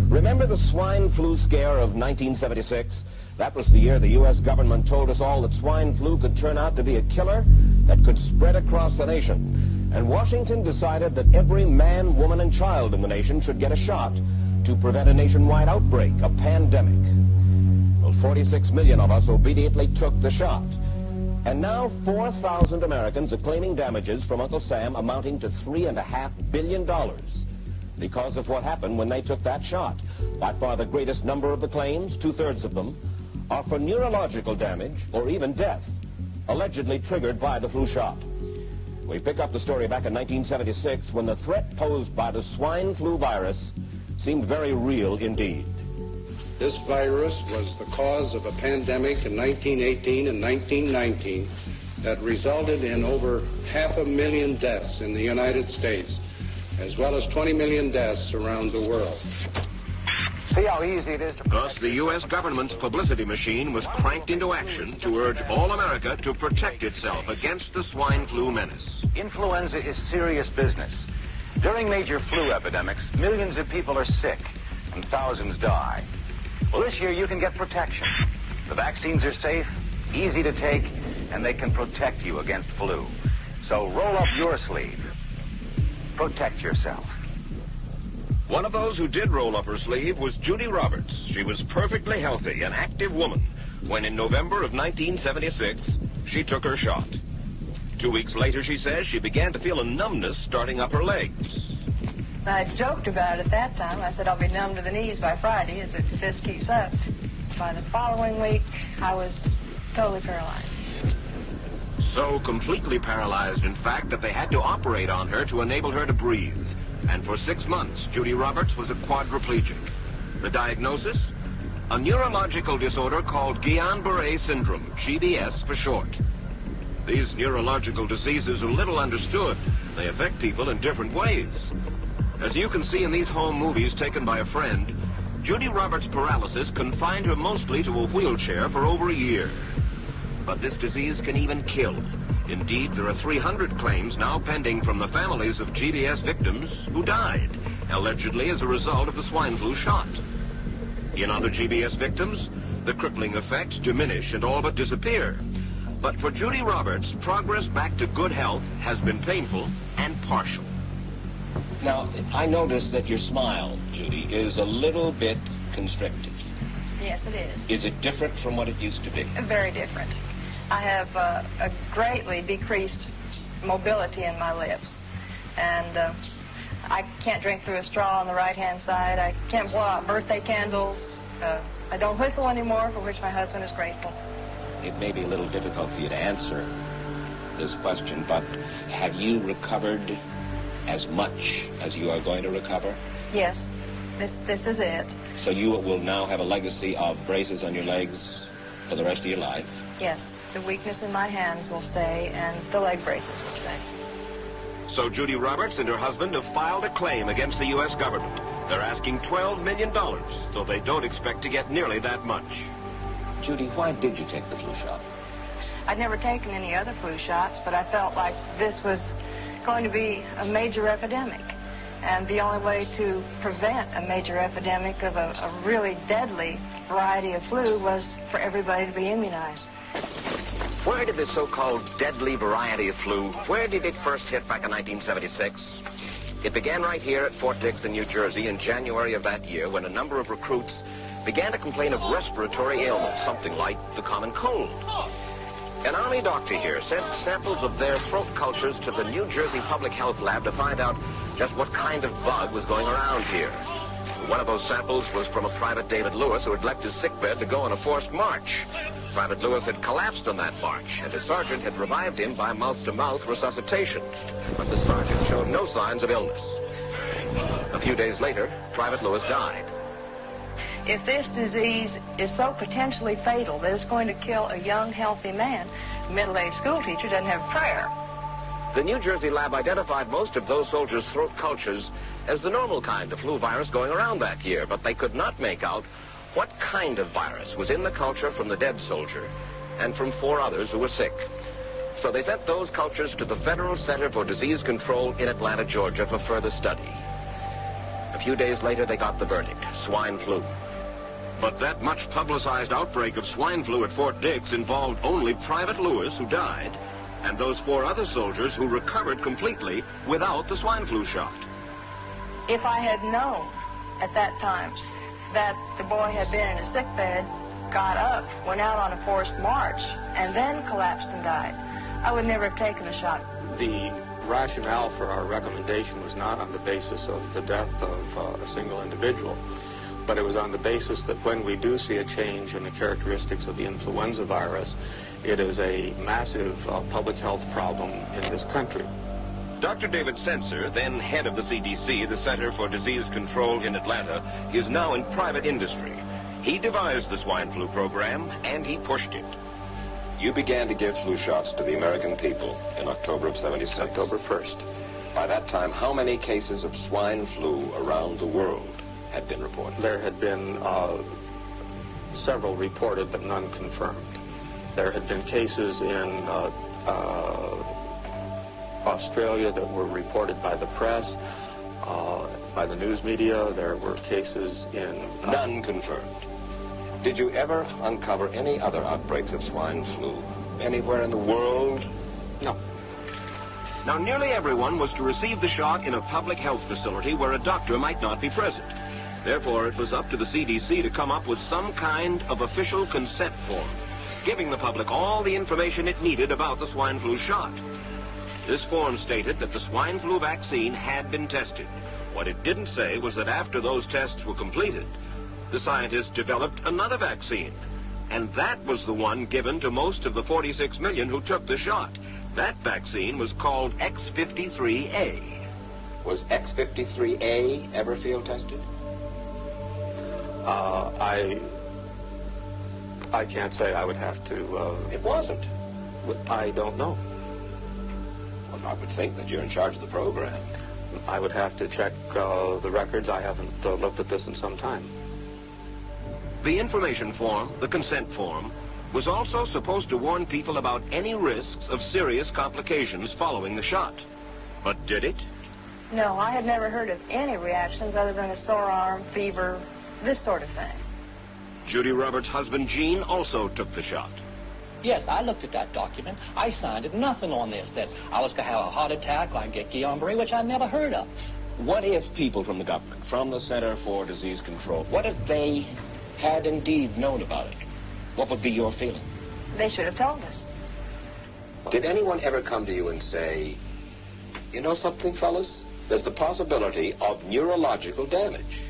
Remember the swine flu scare of 1976? That was the year the U.S. government told us all that swine flu could turn out to be a killer that could spread across the nation. And Washington decided that every man, woman, and child in the nation should get a shot to prevent a nationwide outbreak, a pandemic. Well, 46 million of us obediently took the shot. And now 4,000 Americans are claiming damages from Uncle Sam amounting to $3.5 billion because of what happened when they took that shot. By far the greatest number of the claims, 2/3 of them, are for neurological damage or even death, allegedly triggered by the flu shot. We pick up the story back in 1976 when the threat posed by the swine flu virus seemed very real indeed. This virus was the cause of a pandemic in 1918 and 1919 that resulted in over 500,000 deaths in the United States, as well as 20 million deaths around the world. See how easy it is to... Thus, the U.S. government's publicity machine was cranked into action to urge all America to protect itself against the swine flu menace. Influenza is serious business. During major flu epidemics, millions of people are sick and thousands die. Well, this year you can get protection. The vaccines are safe, easy to take, and they can protect you against flu. So roll up your sleeve. Protect yourself. One of those who did roll up her sleeve was Judy Roberts. She was perfectly healthy, an active woman, when in November of 1976, she took her shot. 2 weeks later, she says, she began to feel a numbness starting up her legs. I joked about it at that time. I said I'll be numb to the knees by Friday as if this keeps up. By the following week, I was totally paralyzed. So completely paralyzed, in fact, that they had to operate on her to enable her to breathe. And for 6 months, Judy Roberts was a quadriplegic. The diagnosis? A neurological disorder called Guillain-Barré syndrome, GBS for short. These neurological diseases are little understood. They affect people in different ways. As you can see in these home movies taken by a friend, Judy Roberts' paralysis confined her mostly to a wheelchair for over a year. But this disease can even kill. Indeed, there are 300 claims now pending from the families of GBS victims who died, allegedly as a result of the swine flu shot. In other GBS victims, the crippling effects diminish and all but disappear. But for Judy Roberts, progress back to good health has been painful and partial. Now, I noticed that your smile, Judy, is a little bit constricted. Yes, it is. Is it different from what it used to be? Very different. I have a greatly decreased mobility in my lips. And I can't drink through a straw on the right-hand side. I can't blow out birthday candles. I don't whistle anymore, for which my husband is grateful. It may be a little difficult for you to answer this question, but have you recovered as much as you are going to recover? Yes, this is it. So you will now have a legacy of braces on your legs for the rest of your life? Yes, the weakness in my hands will stay, and the leg braces will stay. So Judy Roberts and her husband have filed a claim against the U.S. government. They're asking $12 million, though they don't expect to get nearly that much. Judy, why did you take the flu shot? I'd never taken any other flu shots, but I felt like this was going to be a major epidemic. And the only way to prevent a major epidemic of a really deadly variety of flu was for everybody to be immunized. Where did this so-called deadly variety of flu, where did it first hit back in 1976? It began right here at Fort Dix in New Jersey in January of that year when a number of recruits began to complain of respiratory ailments, something like the common cold. An Army doctor here sent samples of their throat cultures to the New Jersey Public Health Lab to find out just what kind of bug was going around here. One of those samples was from a Private David Lewis who had left his sickbed to go on a forced march. Private Lewis had collapsed on that march, and his sergeant had revived him by mouth-to-mouth resuscitation. But the sergeant showed no signs of illness. A few days later, Private Lewis died. If this disease is so potentially fatal that it's going to kill a young, healthy man, a middle-aged school teacher doesn't have prayer. The New Jersey lab identified most of those soldiers' throat cultures as the normal kind of flu virus going around that year, but they could not make out what kind of virus was in the culture from the dead soldier and from 4 others who were sick. So they sent those cultures to the Federal Center for Disease Control in Atlanta, Georgia for further study. A few days later, they got the verdict, swine flu. But that much publicized outbreak of swine flu at Fort Dix involved only Private Lewis, who died, and those 4 other soldiers who recovered completely without the swine flu shot. If I had known at that time that the boy had been in a sick bed, got up, went out on a forced march, and then collapsed and died, I would never have taken the shot. The rationale for our recommendation was not on the basis of the death of a single individual, but it was on the basis that when we do see a change in the characteristics of the influenza virus, it is a massive public health problem in this country. Dr. David Senser, then head of the CDC, the Center for Disease Control in Atlanta, is now in private industry. He devised the swine flu program, and he pushed it. You began to give flu shots to the American people in October of '76. October 1st. By that time, how many cases of swine flu around the world had been reported? There had been several reported, but none confirmed. There had been cases in Australia that were reported by the press, by the news media. There were cases in... None confirmed. Did you ever uncover any other outbreaks of swine flu anywhere in the world? No. Now, nearly everyone was to receive the shot in a public health facility where a doctor might not be present. Therefore, it was up to the CDC to come up with some kind of official consent form, giving the public all the information it needed about the swine flu shot. This form stated that the swine flu vaccine had been tested. What it didn't say was that after those tests were completed, the scientists developed another vaccine. And that was the one given to most of the 46 million who took the shot. That vaccine was called X53A. Was X53A ever field tested? I can't say. I would have to... It wasn't. I don't know. Well, I would think that you're in charge of the program. I would have to check the records. I haven't looked at this in some time. The information form, the consent form, was also supposed to warn people about any risks of serious complications following the shot. But did it? No, I had never heard of any reactions other than a sore arm, fever, this sort of thing. Judy Roberts' husband, Gene, also took the shot. Yes, I looked at that document. I signed it. Nothing on there said I was going to have a heart attack or I'd get Guillain-Barré, which I never heard of. What if people from the government, from the Center for Disease Control, what if they had indeed known about it? What would be your feeling? They should have told us. Did anyone ever come to you and say, you know something, fellas? There's the possibility of neurological damage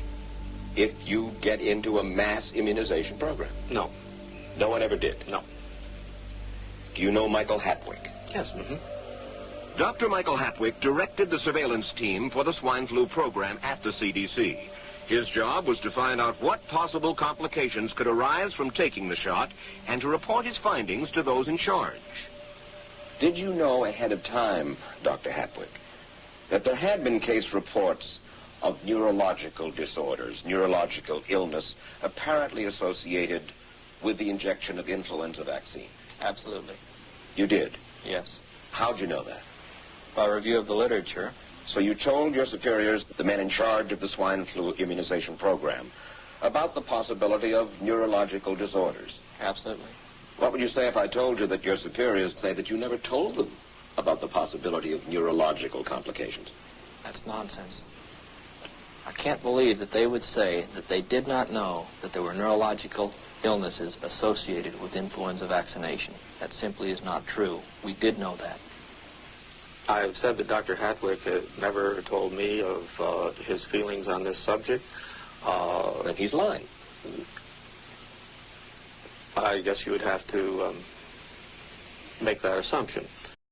if you get into a mass immunization program? No. No one ever did? No. Do you know Michael Hatwick? Yes. Mm-hmm. Dr. Michael Hatwick directed the surveillance team for the swine flu program at the CDC. His job was to find out what possible complications could arise from taking the shot and to report his findings to those in charge. Did you know ahead of time, Dr. Hatwick, that there had been case reports of neurological disorders, neurological illness, apparently associated with the injection of influenza vaccine? Absolutely. You did? Yes. How'd you know that? By review of the literature. So you told your superiors, the men in charge of the swine flu immunization program, about the possibility of neurological disorders? Absolutely. What would you say if I told you that your superiors say that you never told them about the possibility of neurological complications? That's nonsense. I can't believe that they would say that they did not know that there were neurological illnesses associated with influenza vaccination. That simply is not true. We did know that. I've said that Dr. Hatwick had never told me of his feelings on this subject. Then he's lying. I guess you would have to make that assumption.